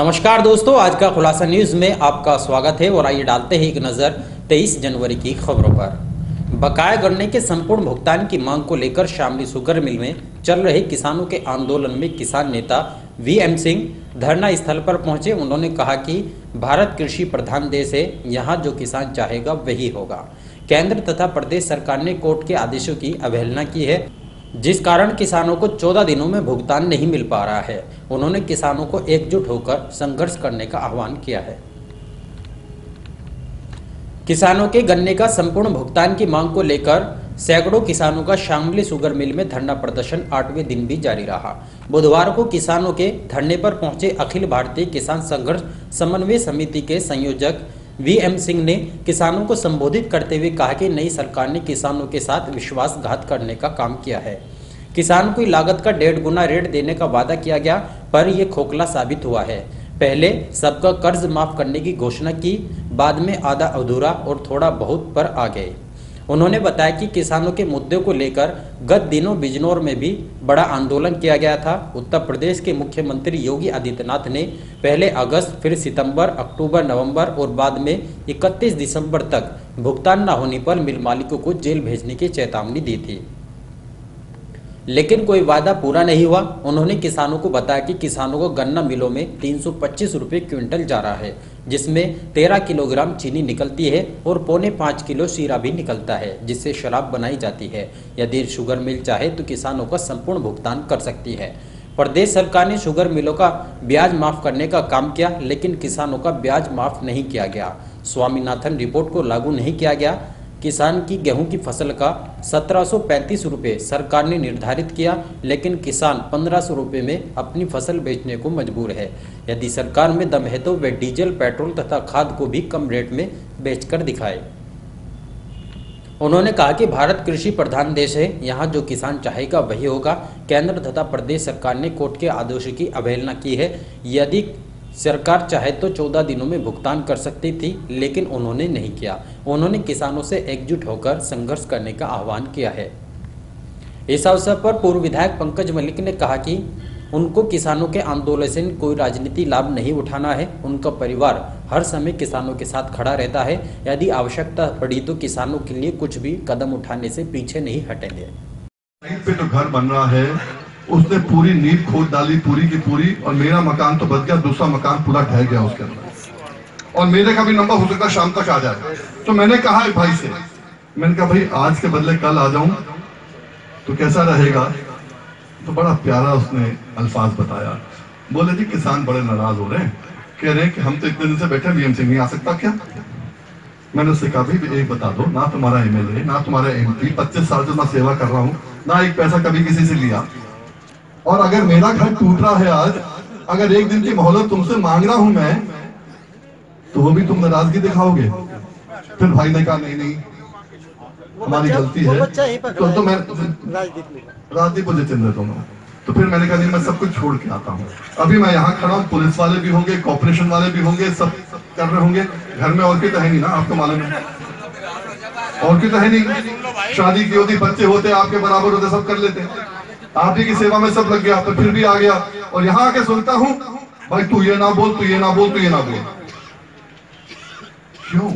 नमस्कार दोस्तों, आज का खुलासा न्यूज में आपका स्वागत है और आइए डालते हैं एक नजर 23 जनवरी की खबरों पर। बकाया गन्ने के संपूर्ण भुगतान की मांग को लेकर शामली शुगर मिल में चल रहे किसानों के आंदोलन में किसान नेता वीएम सिंह धरना स्थल पर पहुंचे। उन्होंने कहा कि भारत कृषि प्रधान देश है, यहाँ जो किसान चाहेगा वही होगा। केंद्र तथा प्रदेश सरकार ने कोर्ट के आदेशों की अवहेलना की है, जिस कारण किसानों को 14 दिनों में भुगतान नहीं मिल पा रहा है। उन्होंने किसानों को एकजुट होकर संघर्ष करने का आह्वान किया है। किसानों के गन्ने का संपूर्ण भुगतान की मांग को लेकर सैकड़ों किसानों का शामली शुगर मिल में धरना प्रदर्शन 8वें दिन भी जारी रहा। बुधवार को किसानों के धरने पर पहुंचे अखिल भारतीय किसान संघर्ष समन्वय समिति के संयोजक वीएम सिंह ने किसानों को संबोधित करते हुए कहा कि नई सरकार ने किसानों के साथ विश्वासघात करने का काम किया है। किसान को लागत का 1.5 गुना रेट देने का वादा किया गया, पर यह खोखला साबित हुआ है। पहले सबका कर्ज माफ करने की घोषणा की, बाद में आधा अधूरा और थोड़ा बहुत पर आ गए। उन्होंने बताया कि किसानों के मुद्दे को लेकर गत दिनों बिजनौर में भी बड़ा आंदोलन किया गया था। उत्तर प्रदेश के मुख्यमंत्री योगी आदित्यनाथ ने पहले अगस्त, फिर सितंबर, अक्टूबर, नवंबर और बाद में 31 दिसंबर तक भुगतान न होने पर मिल मालिकों को जेल भेजने की चेतावनी दी थी, लेकिन कोई वादा पूरा नहीं हुआ। उन्होंने किसानों को बताया कि किसानों को गन्ना मिलों में 325 रुपये क्विंटल जा रहा है, जिसमें 13 किलोग्राम चीनी निकलती है और 4.25 किलो शीरा भी निकलता है, जिससे शराब बनाई जाती है। यदि शुगर मिल चाहे तो किसानों का संपूर्ण भुगतान कर सकती है। प्रदेश सरकार ने शुगर मिलों का ब्याज माफ करने का काम किया, लेकिन किसानों का ब्याज माफ नहीं किया गया। स्वामीनाथन रिपोर्ट को लागू नहीं किया गया। किसान की गेहूं की फसल का 1735 रुपये सरकार ने निर्धारित किया, लेकिन किसान 1500 रुपये में अपनी फसल बेचने को मजबूर है। यदि सरकार में दम है तो वे डीजल, पेट्रोल तथा खाद को भी कम रेट में बेचकर दिखाए। उन्होंने कहा कि भारत कृषि प्रधान देश है, यहाँ जो किसान चाहेगा वही होगा। केंद्र तथा प्रदेश सरकार ने कोर्ट के आदेशों की अवहेलना की है। यदि सरकार चाहे तो 14 दिनों में भुगतान कर सकती थी, लेकिन उन्होंने नहीं किया। उन्होंने किसानों से एकजुट होकर संघर्ष करने का आह्वान किया है। इस अवसर पर पूर्व विधायक पंकज मलिक ने कहा कि उनको किसानों के आंदोलन से कोई राजनीतिक लाभ नहीं उठाना है। उनका परिवार हर समय किसानों के साथ खड़ा रहता है। यदि आवश्यकता पड़ी तो किसानों के लिए कुछ भी कदम उठाने से पीछे नहीं हटेंगे। पे तो घर बन रहा है, उसने पूरी नींव खोद डाली पूरी की पूरी, और मेरा मकान तो बच गया, दूसरा मकान पूरा ढह गया उसके अंदर, और मेरे का भी नंबर हो सकता शाम तक आ जाए। तो मैंने कहा है भाई से, मैंने कहा भाई आज के बदले कल आ जाऊं तो कैसा रहेगा। तो बड़ा प्यारा उसने अल्फाज बताया। बोले जी किसान बड़े नाराज हो रहे हैं, कह रहे हैं कि हम तो इतने दिन से बैठे, वीएम सिंह नहीं आ सकता क्या। मैंने उससे कहा भाई एक बता दो, ना तुम्हारा एमएलए ना तुम्हारा एमपी, 25 साल से मैं सेवा कर रहा हूं, ना एक पैसा कभी किसी से लिया, और अगर मेरा घर टूट रहा है आज, अगर एक दिन की मोहलत तुमसे मांग रहा हूं मैं, तो वो भी तुम नाराजगी दिखाओगे। फिर भाई ने कहा नहीं नहीं हमारी गलती है, तो मैं राजदीप को जितेंद्र दोनों। तो फिर मैंने कहा नहीं मैं सब कुछ छोड़ के आता हूँ, अभी मैं यहाँ खड़ा हूँ, पुलिस वाले भी होंगे, कॉर्पोरेशन वाले भी होंगे, सब कर रहे होंगे। घर में और की तो है नहीं ना, आपको मालूम है, और की तो है नहीं। शादी की होती, बच्चे होते, आपके बराबर होते, सब कर लेते, आप ही की सेवा में सब लग गया, तो फिर भी आ गया, और यहाँ आके सुनता हूं भाई तू ये ना बोल, तू ये ना बोल, तू ये ना बोल। क्यों?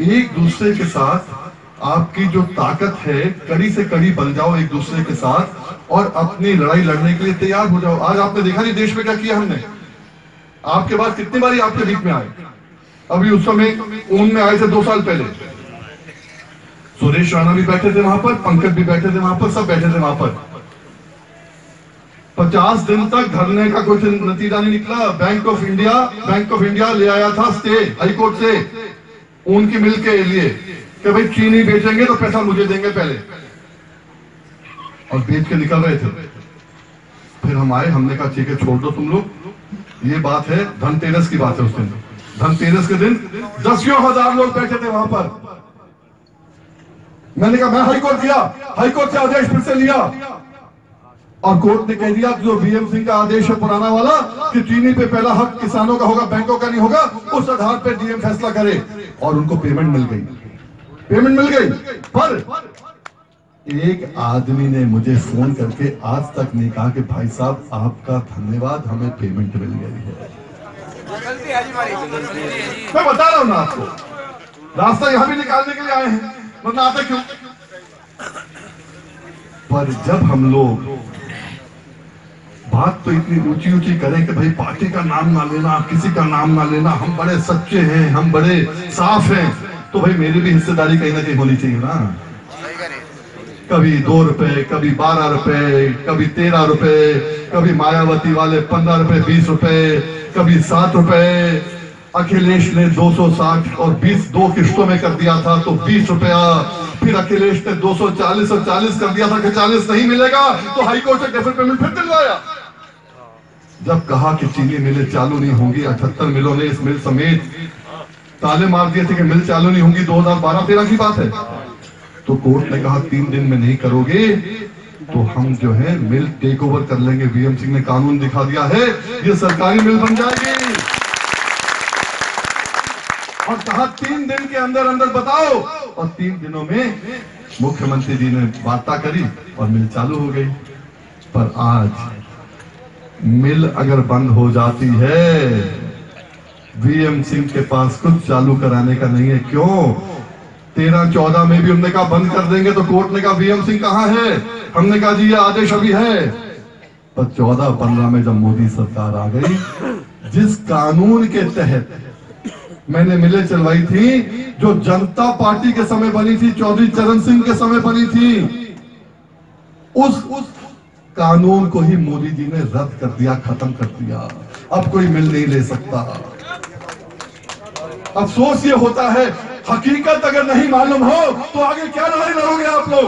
एक दूसरे के साथ आपकी जो ताकत है, कड़ी से कड़ी बन जाओ एक दूसरे के साथ, और अपनी लड़ाई लड़ने के लिए तैयार हो जाओ। आज आपने देखा नहीं देश में क्या किया हमने, आपके बाद कितनी बारी आपके बीच में आए। अभी उस समय ऊन में आए थे 2 साल पहले, सुरेश राणा भी बैठे थे वहां पर, पंकज भी बैठे थे वहां पर, सब बैठे थे वहां पर। 50 दिन तक धरने का कोई नतीजा नहीं निकला। बैंक ऑफ इंडिया ले आया था स्टे हाईकोर्ट से ऊन की मिल के लिए कि भाई चीनी बेचेंगे तो पैसा मुझे देंगे पहले, और बेच के निकल रहे थे। फिर हम आए, हमने कहा ठीक है छोड़ दो तुम लोग। ये बात है धनतेरस की बात है, उस दिन धनतेरस के दिन 10,000 लोग बैठे थे वहां पर। मैंने कहा मैं हाईकोर्ट गया, हाईकोर्ट से आदेश फिर से लिया, और कोर्ट ने कह दिया जो वीएम सिंह का आदेश है पुराना वाला कि चीनी पे पहला हक किसानों का होगा, बैंकों का नहीं होगा, उस आधार पर डीएम फैसला करे। और उनको पेमेंट मिल गई, पर एक आदमी ने मुझे फोन करके आज तक नहीं कहा कि भाई साहब आपका धन्यवाद, हमें पेमेंट मिल गई है। मैं बता रहा हूं ना आपको, रास्ता यहां भी निकालने के लिए आए हैं, वरना आते क्यों? पर जब हम लोग बात तो इतनी ऊंची ऊंची करें कि भाई पार्टी का नाम ना लेना, किसी का नाम ना लेना, हम बड़े सच्चे हैं, हम बड़े साफ हैं, तो भाई मेरी भी हिस्सेदारी कहीं ना कहीं होनी चाहिए ना। कभी 2 रुपए, कभी 12 रुपए, कभी 13 रुपए, कभी मायावती वाले 15 रुपए 20 रुपए, कभी 7 रुपए। अखिलेश ने 260 और 20 2 किश्तों में कर दिया था तो 20 रुपया। फिर अखिलेश ने 240 और 40 कर दिया था कि 40 नहीं मिलेगा तो हाईकोर्ट से डेफर पेमेंट फिर दिलवाया। जब कहा कि चीनी मिलें चालू नहीं होंगी, 78 मिलों ने इस मिल समेत ताले मार दिए थे कि मिल चालू नहीं होंगी, 2012-13 की बात है। तो कोर्ट ने कहा 3 दिन में नहीं करोगे तो हम जो है मिल टेक ओवर कर लेंगे। वीएम सिंह ने कानून दिखा दिया है, ये सरकारी मिल बन जाएगी। और कहा 3 दिन के अंदर अंदर बताओ, और 3 दिनों में मुख्यमंत्री जी ने वार्ता करी और मिल चालू हो गई। पर आज मिल अगर बंद हो जाती है, वीएम सिंह के पास कुछ चालू कराने का नहीं है। क्यों? 13-14 में भी हमने कहा बंद कर देंगे तो कोर्ट ने कहा वीएम सिंह कहां है? हमने कहा जी ये आदेश अभी है। पर 14-15 में जब मोदी सरकार आ गई, जिस कानून के तहत मैंने मिलें चलवाई थी, जो जनता पार्टी के समय बनी थी, चौधरी चरण सिंह के समय बनी थी, उस कानून को ही मोदी जी ने रद्द कर दिया, खत्म कर दिया। अब कोई मिल नहीं ले सकता। अफसोस ये होता है, हकीकत अगर नहीं मालूम हो तो आगे क्या लड़ाई लड़ोगे आप लोग?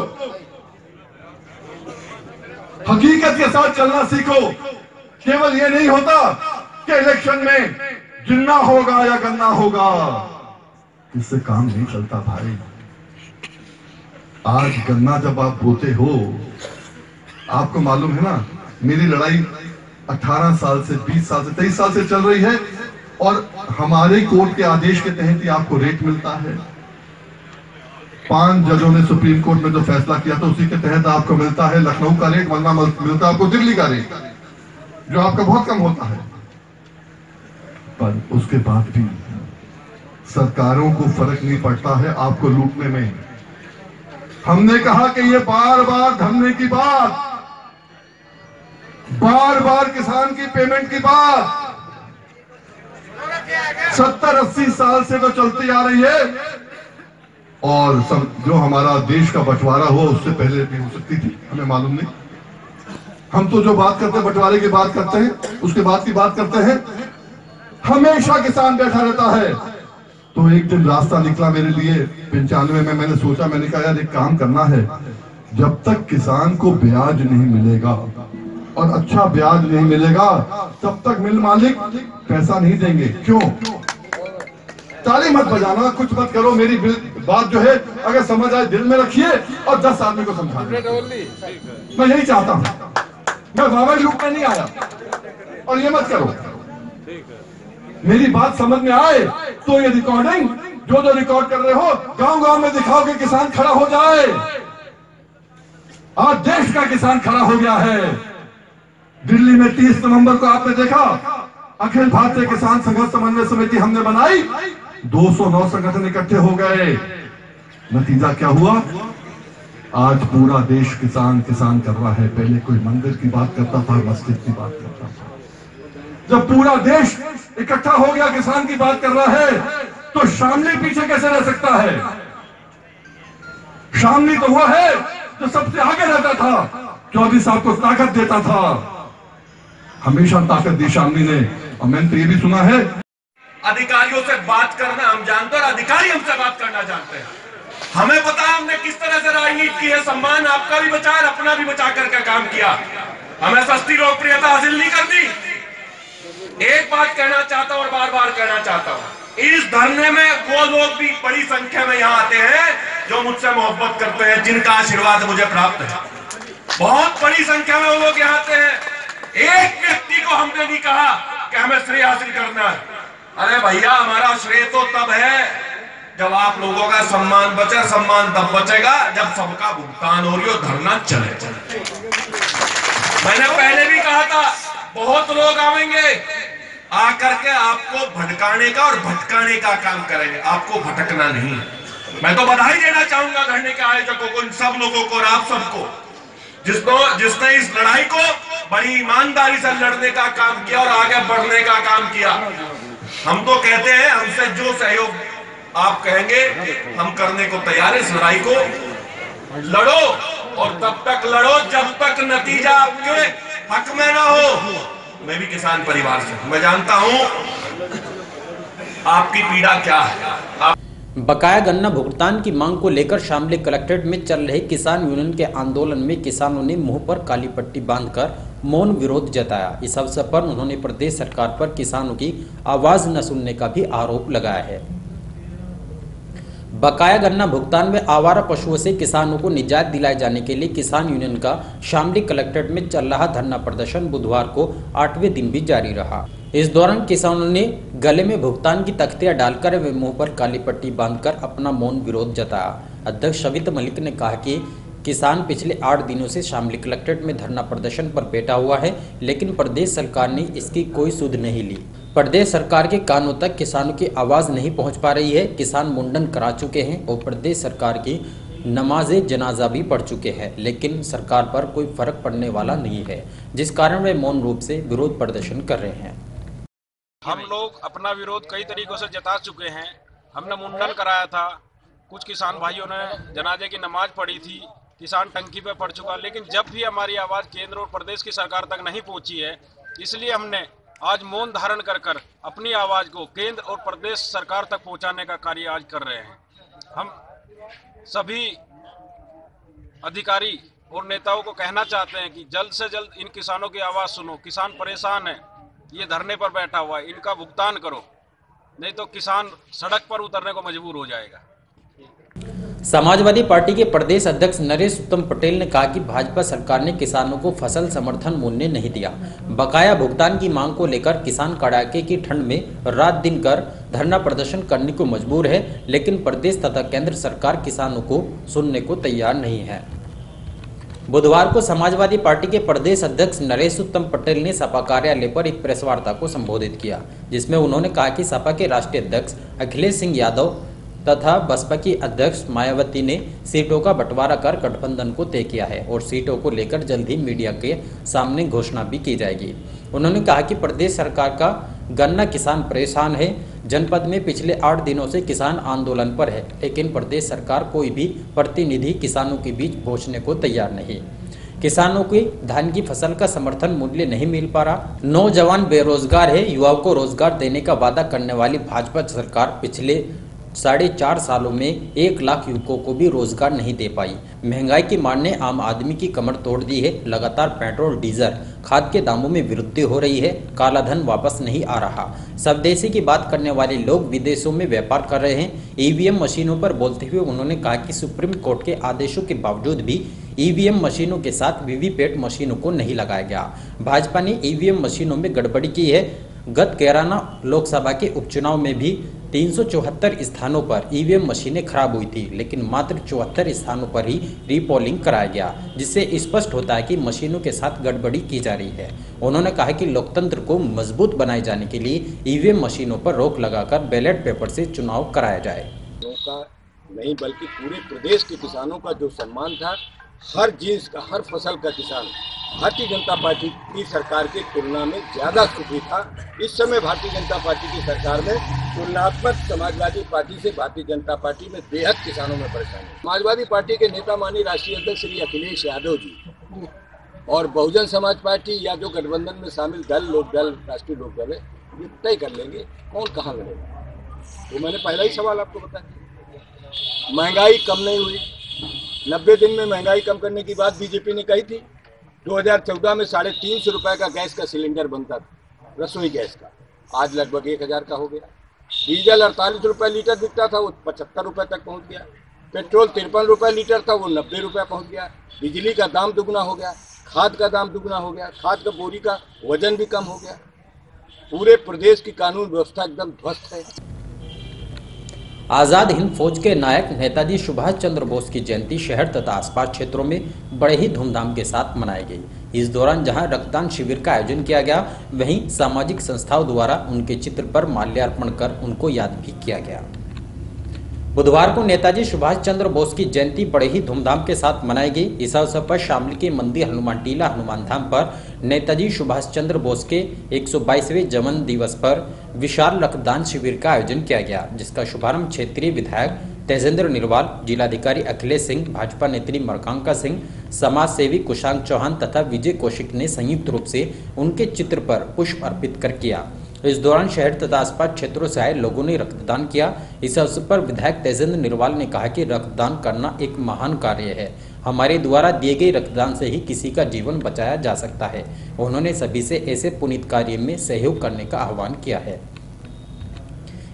हकीकत के साथ चलना सीखो। केवल ये नहीं होता कि इलेक्शन में गिनना होगा या गन्ना होगा, इससे काम नहीं चलता भाई। आज गन्ना जब आप बोते हो, आपको मालूम है ना, मेरी लड़ाई 18 साल से 20 साल से 23 साल से चल रही है, और हमारे कोर्ट के आदेश के तहत ही आपको रेट मिलता है। 5 जजों ने सुप्रीम कोर्ट में जो फैसला किया था उसी के तहत आपको मिलता है लखनऊ का रेट, वरना मिलता है आपको दिल्ली का रेट, जो आपका बहुत कम होता है। पर उसके बाद भी सरकारों को फर्क नहीं पड़ता है आपको लूटने में। हमने कहा कि ये बार बार धरने की बात, बार बार किसान की पेमेंट की बात 70-80 साल से तो चलती आ रही है, और सब जो हमारा देश का बंटवारा हुआ उससे पहले भी हो सकती थी, हमें मालूम नहीं। हम तो जो बात करते हैं बंटवारे की बात करते हैं, उसके बाद की बात करते हैं। हमेशा किसान बैठा रहता है। तो एक दिन रास्ता निकला मेरे लिए 95 में, मैंने सोचा, मैंने कहा यार एक काम करना है, जब तक किसान को ब्याज नहीं मिलेगा और अच्छा ब्याज नहीं मिलेगा तब तक मिल मालिक पैसा नहीं देंगे। क्यों? ताली मत बजाना, कुछ मत करो, मेरी बात जो है अगर समझ आए दिल में रखिए और 10 आदमी को समझा। मैं यही चाहता हूं, मैं वावा लूप में नहीं आया। और ये मत करो, मेरी बात समझ में आए तो ये रिकॉर्डिंग जो रिकॉर्ड कर रहे हो गांव गांव में दिखाओ कि किसान खड़ा हो जाए। आज देश का किसान खड़ा हो गया है। दिल्ली में 30 नवंबर को आपने देखा, अखिल भारतीय किसान संघर्ष समन्वय समिति हमने बनाई, 209 संगठन इकट्ठे हो गए। नतीजा क्या हुआ? आज पूरा देश किसान किसान कर रहा है। पहले कोई मंदिर की बात करता था, मस्जिद की बात करता था। जब पूरा देश इकट्ठा हो गया किसान की बात कर रहा है, तो शामली पीछे कैसे रह सकता है? शामली तो वो है जो सबसे आगे रहता था, चौधरी साहब को ताकत देता था, हमेशा ताकत दी शामली ने। और मैंने तो ये भी सुना है, अधिकारियों से बात करना हम जानते हैं और अधिकारी हमसे बात करना जानते हैं। हमें पता है हमने किस तरह से राजनीति की है, सम्मान आपका भी बचा और अपना भी बचा करके काम किया। हमें सस्ती लोकप्रियता हासिल नहीं कर दी। एक बात कहना चाहता हूं और बार बार कहना चाहता हूं, इस धरने में वो लोग भी बड़ी संख्या में यहां आते हैं जो मुझसे मोहब्बत करते हैं, जिनका आशीर्वाद मुझे प्राप्त है। बहुत बड़ी संख्या में वो लोग यहां आते हैं। एक व्यक्ति को हमने नहीं कहा कि हमें श्रेय हासिल करना है। अरे भैया, हमारा श्रेय तो तब है जब आप लोगों का सम्मान बचे। सम्मान तब बचेगा जब सबका भुगतान हो रही हो, धरना चले। मैंने पहले भी कहा था, बहुत लोग आएंगे, आकर के आपको भटकाने का और भटकाने का काम करेंगे, आपको भटकना नहीं। मैं तो बधाई देना चाहूंगा धरने के आयोजकों को, इन सब लोगों को और आप सबको, जिसने इस लड़ाई को बड़ी ईमानदारी से लड़ने का काम किया और आगे बढ़ने का काम किया। हम तो कहते हैं, हमसे जो सहयोग आप कहेंगे हम करने को तैयार है। इस लड़ाई को लड़ो और तब तक लड़ो जब तक नतीजा आपके हक में ना हो। मैं भी किसान परिवार से, मैं जानता हूं आपकी पीड़ा क्या है। बकाया गन्ना भुगतान की मांग को लेकर शामली कलेक्ट्रेट में चल रहे किसान यूनियन के आंदोलन में किसानों ने मुंह पर काली पट्टी बांधकर मौन विरोध जताया। इस अवसर पर उन्होंने प्रदेश सरकार पर किसानों की आवाज न सुनने का भी आरोप लगाया है। बकाया गन्ना भुगतान में आवारा पशुओं से किसानों को निजात दिलाए जाने के लिए किसान यूनियन का शामली कलेक्ट्रेट में चल रहा धरना प्रदर्शन बुधवार को 8वें दिन भी जारी रहा। इस दौरान किसानों ने गले में भुगतान की तख्तियां डालकर व मुंह पर काली पट्टी बांधकर अपना मौन विरोध जताया। अध्यक्ष शवित मलिक ने कहा कि किसान पिछले 8 दिनों से शामली कलेक्ट्रेट में धरना प्रदर्शन पर बैठा हुआ है, लेकिन प्रदेश सरकार ने इसकी कोई सुध नहीं ली। प्रदेश सरकार के कानों तक किसानों की आवाज नहीं पहुंच पा रही है। किसान मुंडन करा चुके हैं और प्रदेश सरकार की नमाजे जनाजा भी पढ़ चुके हैं, लेकिन सरकार पर कोई फर्क पड़ने वाला नहीं है, जिस कारण वे मौन रूप से विरोध प्रदर्शन कर रहे हैं। हम लोग अपना विरोध कई तरीकों से जता चुके हैं। हमने मुंडन कराया था, कुछ किसान भाइयों ने जनाजे की नमाज पढ़ी थी, किसान टंकी पे पड़ चुका, लेकिन जब भी हमारी आवाज़ केंद्र और प्रदेश की सरकार तक नहीं पहुंची है, इसलिए हमने आज मौन धारण कर अपनी आवाज़ को केंद्र और प्रदेश सरकार तक पहुंचाने का कार्य आज कर रहे हैं। हम सभी अधिकारी और नेताओं को कहना चाहते हैं कि जल्द से जल्द इन किसानों की आवाज़ सुनो। किसान परेशान है, ये धरने पर बैठा हुआ है, इनका भुगतान करो, नहीं तो किसान सड़क पर उतरने को मजबूर हो जाएगा। समाजवादी पार्टी के प्रदेश अध्यक्ष नरेश उत्तम पटेल ने कहा कि भाजपा सरकार ने किसानों को फसल समर्थन मूल्य नहीं दिया। बकाया भुगतान की मांग को लेकर किसान कड़ाके की ठंड में रात दिन कर धरना प्रदर्शन करने को मजबूर है, लेकिन प्रदेश तथा केंद्र सरकार किसानों को सुनने को तैयार नहीं है। बुधवार को समाजवादी पार्टी के प्रदेश अध्यक्ष नरेश उत्तम पटेल ने सपा कार्यालय पर एक प्रेस वार्ता को संबोधित किया, जिसमें उन्होंने कहा कि सपा के राष्ट्रीय अध्यक्ष अखिलेश सिंह यादव तथा बसपा की अध्यक्ष मायावती ने सीटों का बंटवारा कर गठबंधन को तय किया है और सीटों को लेकर जल्द ही मीडिया के सामने घोषणा भी की जाएगी। उन्होंने कहा कि प्रदेश सरकार का गन्ना किसान परेशान है। जनपद में पिछले 8 दिनों से किसान आंदोलन पर है, लेकिन प्रदेश सरकार कोई भी प्रतिनिधि किसानों के बीच पहुंचने को तैयार नहीं। किसानों की धान की फसल का समर्थन मूल्य नहीं मिल पा रहा। नौजवान बेरोजगार है। युवाओं को रोजगार देने का वादा करने वाली भाजपा सरकार पिछले 4.5 सालों में 1 लाख युवकों को भी रोजगार नहीं दे पाई। महंगाई की मार ने आम आदमी की कमर तोड़ दी है। लगातार पेट्रोल, डीजल, खाद के दामों में वृद्धि हो रही है। काला धन वापस नहीं आ रहा। स्वदेशी की बात करने वाले लोग विदेशों में व्यापार कर रहे हैं। ईवीएम मशीनों पर बोलते हुए उन्होंने कहा कि सुप्रीम कोर्ट के आदेशों के बावजूद भी ईवीएम मशीनों के साथ वीवीपैट मशीनों को नहीं लगाया गया। भाजपा ने ईवीएम मशीनों में गड़बड़ी की है। गत 11 लोकसभा के उपचुनाव में भी 374 स्थानों पर ईवीएम मशीनें खराब हुई थी, लेकिन मात्र 74 स्थानों पर ही रीपोलिंग कराया गया, जिससे स्पष्ट होता है कि मशीनों के साथ गड़बड़ी की जा रही है। उन्होंने कहा कि लोकतंत्र को मजबूत बनाए जाने के लिए ईवीएम मशीनों पर रोक लगाकर बैलेट पेपर से चुनाव कराया जाए। नहीं बल्कि पूरे प्रदेश के किसानों का जो सम्मान था, हर जींस का, हर फसल का किसान भारतीय जनता पार्टी की सरकार की तुलना में ज़्यादा सुखी था। इस समय भारतीय जनता पार्टी की सरकार में तुलनात्मक समाजवादी पार्टी से भारतीय जनता पार्टी में बेहद किसानों में परेशानी। समाजवादी पार्टी के नेता माननीय राष्ट्रीय अध्यक्ष श्री अखिलेश यादव जी और बहुजन समाज पार्टी या जो गठबंधन में शामिल दल, लोक दल, राष्ट्रीय लोक दल है, ये तय कर लेंगे कौन कहाँ लड़ेगा। तो मैंने पहला ही सवाल आपको बता दिया। महंगाई कम नहीं हुई। 90 दिन में महंगाई कम करने की बात बीजेपी ने कही थी। 2014 में 350 रुपए का गैस का सिलेंडर बनता था, रसोई गैस का, आज लगभग 1000 का हो गया। डीजल 48 रुपए लीटर बिकता था, वो 75 रुपए तक पहुंच गया। पेट्रोल 53 रुपए लीटर था, वो 90 रुपए पहुंच गया। बिजली का दाम दुगना हो गया, खाद का दाम दुगना हो गया, खाद का बोरी का वजन भी कम हो गया। पूरे प्रदेश की कानून व्यवस्था एकदम ध्वस्त है। आज़ाद हिंद फौज के नायक नेताजी सुभाष चंद्र बोस की जयंती शहर तथा आसपास क्षेत्रों में बड़े ही धूमधाम के साथ मनाई गई। इस दौरान जहां रक्तदान शिविर का आयोजन किया गया, वहीं सामाजिक संस्थाओं द्वारा उनके चित्र पर माल्यार्पण कर उनको याद भी किया गया। बुधवार को नेताजी सुभाष चंद्र बोस की जयंती बड़े ही धूमधाम के साथ मनाई गई। इस अवसर पर शामली के मंदिर हनुमान टीला हनुमान धाम पर नेताजी सुभाष चंद्र बोस के 122वें जन्म दिवस पर विशाल रक्तदान शिविर का आयोजन किया गया, जिसका शुभारंभ क्षेत्रीय विधायक तेजेंद्र निर्वाल, जिलाधिकारी अखिलेश सिंह, भाजपा नेत्री मरकांका सिंह, समाज सेवी कुशांग चौहान तथा विजय कौशिक ने संयुक्त रूप से उनके चित्र पर पुष्प अर्पित कर किया। इस दौरान शहर तथा आसपास क्षेत्रों से आए लोगों ने रक्तदान किया। इस अवसर पर विधायक तेजेंद्र निर्वाल ने कहा कि रक्तदान करना एक महान कार्य है। हमारे द्वारा दिए गए रक्तदान से ही किसी का जीवन बचाया जा सकता है। उन्होंने सभी से ऐसे पुनीत कार्य में सहयोग करने का आह्वान किया है।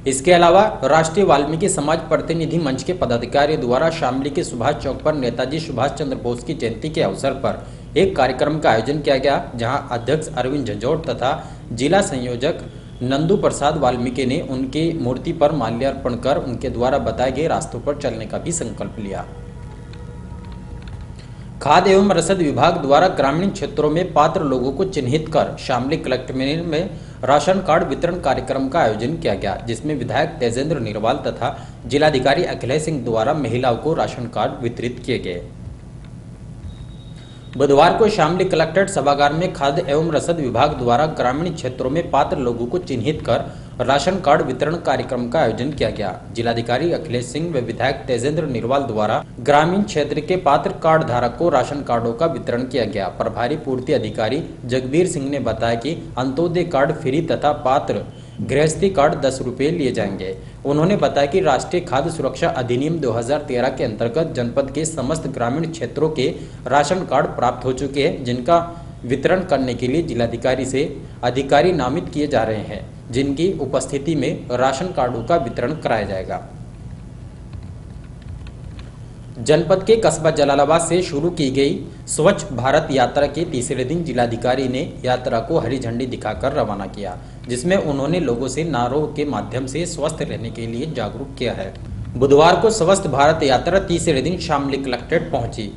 इसके अलावा राष्ट्रीय वाल्मीकि समाज प्रतिनिधि मंच के पदाधिकारियों द्वारा शामली के सुभाष चौक पर नेताजी सुभाष चंद्र बोस की जयंती के अवसर पर एक कार्यक्रम का आयोजन किया गया, जहां अध्यक्ष अरविंद झंझोड़ तथा जिला संयोजक नंदू प्रसाद वाल्मीकि ने उनकी मूर्ति पर माल्यार्पण कर उनके द्वारा बताए गए रास्तों पर चलने का भी संकल्प लिया। खाद्य एवं रसद विभाग द्वारा ग्रामीण क्षेत्रों में पात्र लोगों को चिन्हित कर शामली कलेक्ट्रेट में राशन कार्ड वितरण कार्यक्रम का आयोजन किया गया, जिसमें विधायक तेजेंद्र निर्वाल तथा जिलाधिकारी अखिलेश सिंह द्वारा महिलाओं को राशन कार्ड वितरित किए गए। बुधवार को शामली कलेक्ट्रेट सभागार में खाद्य एवं रसद विभाग द्वारा ग्रामीण क्षेत्रों में पात्र लोगों को चिन्हित कर राशन कार्ड वितरण कार्यक्रम का आयोजन किया गया। जिलाधिकारी अखिलेश सिंह व विधायक तेजेंद्र निर्वाल द्वारा ग्रामीण क्षेत्र के पात्र कार्ड धारक को राशन कार्डों का वितरण किया गया। प्रभारी पूर्ति अधिकारी जगबीर सिंह ने बताया कि अंत्योदय कार्ड फ्री तथा पात्र गृहस्थी कार्ड 10 रुपये लिए जाएंगे। उन्होंने बताया कि राष्ट्रीय खाद्य सुरक्षा अधिनियम 2013 के अंतर्गत जनपद के समस्त ग्रामीण क्षेत्रों के राशन कार्ड प्राप्त हो चुके हैं, जिनका वितरण करने के लिए जिलाधिकारी से अधिकारी नामित किए जा रहे हैं, जिनकी उपस्थिति में राशन कार्डों का वितरण कराया जाएगा। जनपद के कस्बा जलालाबाद से शुरू की गई स्वच्छ भारत यात्रा के तीसरे दिन जिलाधिकारी ने यात्रा को हरी झंडी दिखाकर रवाना किया, जिसमें उन्होंने लोगों से नारों के माध्यम से स्वस्थ रहने के लिए जागरूक किया है। बुधवार को स्वच्छ भारत यात्रा तीसरे दिन शामली कलेक्ट्रेट पहुंची,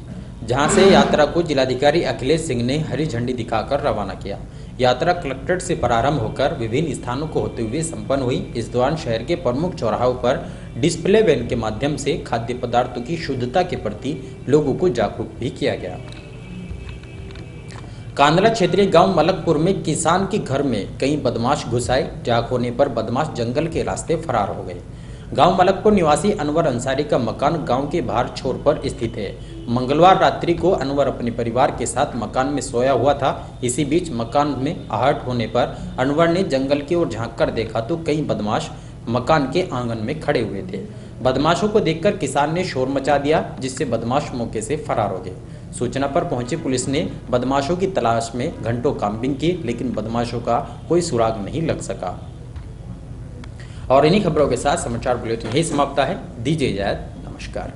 जहां से यात्रा को जिलाधिकारी अखिलेश सिंह ने हरी झंडी दिखाकर रवाना किया। यात्रा कलेक्ट्रेट से प्रारंभ होकर विभिन्न स्थानों को होते हुए संपन्न हुई। इस दौरान शहर के प्रमुख चौराहों पर डिस्प्ले वैन के माध्यम से खाद्य पदार्थों की शुद्धता के प्रति लोगों को जागरूक भी किया गया। कांदला क्षेत्रीय गांव मलकपुर में किसान के घर में कई बदमाश घुस आए। जाग होने पर बदमाश जंगल के रास्ते फरार हो गए। गांव मलकपुर निवासी अनवर अंसारी का मकान गांव के बाहर छोर पर स्थित है। मंगलवार रात्रि को अनवर अपने परिवार के साथ मकान में सोया हुआ था। इसी बीच मकान में आहट होने पर अनवर ने जंगल की ओर झांककर देखा तो कई बदमाश मकान के आंगन में खड़े हुए थे। बदमाशों को देखकर किसान ने शोर मचा दिया, जिससे बदमाश मौके से फरार हो गए। सूचना पर पहुंची पुलिस ने बदमाशों की तलाश में घंटों कामबिंग की, लेकिन बदमाशों का कोई सुराग नहीं लग सका। और इन्हीं खबरों के साथ समाचार बुलेटिन यही समाप्त है। दीजिए इजाजत, नमस्कार।